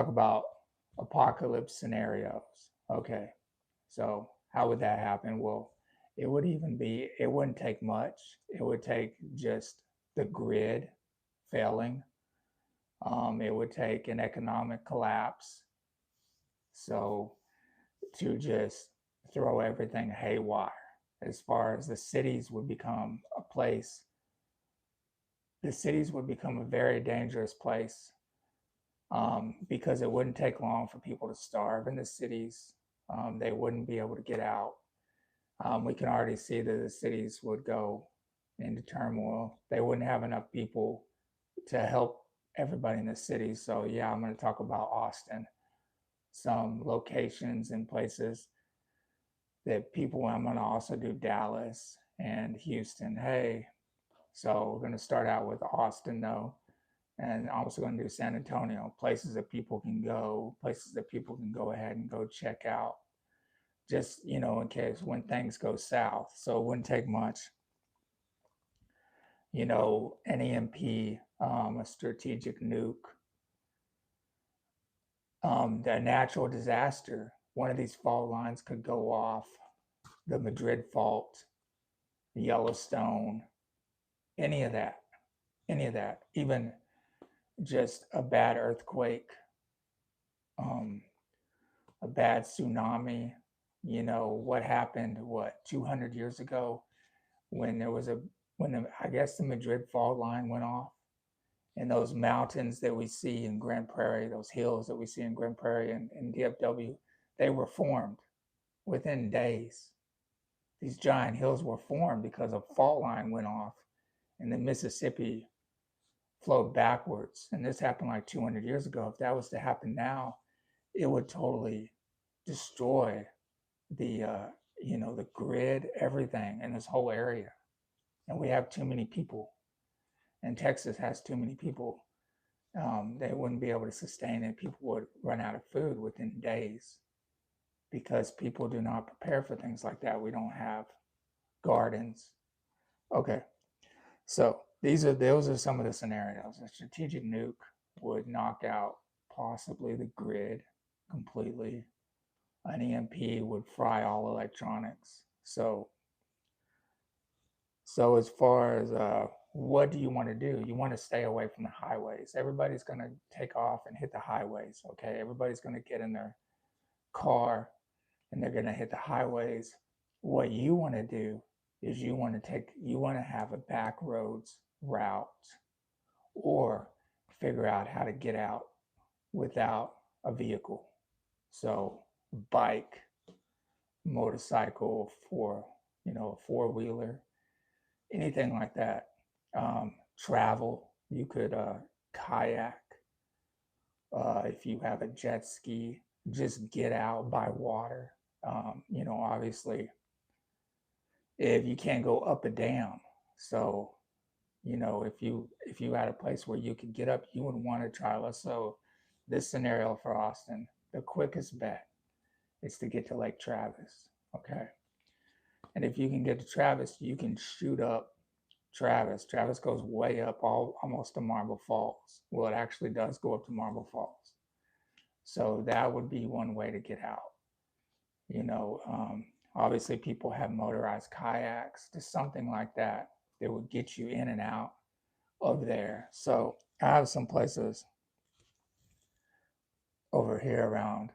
talk about apocalypse scenarios. Okay, so how would that happen? Well, it wouldn't take much. It would take just the grid failing. It would take an economic collapse. So to just throw everything haywire, as far as the cities would become a place, the cities would become a very dangerous place because it wouldn't take long for people to starve in the cities. They wouldn't be able to get out. We can already see that the cities would go into turmoil. They wouldn't have enough people to help everybody in the city. So, yeah, I'm going to talk about Austin, some locations and places that people, I'm going to also do Dallas and Houston. Hey, so we're going to start out with Austin, though, and also going to do San Antonio, places that people can go, places that people can go ahead and go check out, just, in case when things go south. So it wouldn't take much, an EMP, a strategic nuke, the natural disaster. One of these fault lines could go off, the Madrid fault, the Yellowstone, any of that, even just a bad earthquake, um, a bad tsunami. What happened, 200 years ago when there was I guess the Madrid fault line went off, and those mountains that we see in Grand Prairie, those hills that we see in Grand Prairie and DFW, they were formed within days. These giant hills were formed because a fault line went off and the Mississippi flowed backwards. And this happened like 200 years ago. If that was to happen now, it would totally destroy the grid, everything in this whole area. And we have too many people, and Texas has too many people. They wouldn't be able to sustain it. People would run out of food within days because people do not prepare for things like that. We don't have gardens. Okay, so those are some of the scenarios. A strategic nuke would knock out possibly the grid completely. An EMP would fry all electronics. So as far as what do you want to do? You want to stay away from the highways. Everybody's going to take off and hit the highways. Okay, everybody's going to get in their car and they're going to hit the highways. What you want to do is you want to have a back roads route, or figure out how to get out without a vehicle. So bike, motorcycle, a four-wheeler, anything like that. Travel, you could kayak. If you have a jet ski, just get out by water. Obviously, if you can't go up a dam, so if you had a place where you could get up, you would want to try. So this scenario for Austin, the quickest bet is to get to Lake Travis. Okay, and if you can get to Travis, you can shoot up Travis. Travis goes way up, almost to Marble Falls. Well, it actually does go up to Marble Falls. So that would be one way to get out. Obviously people have motorized kayaks, just something like that that would get you in and out of there. So I have some places over here around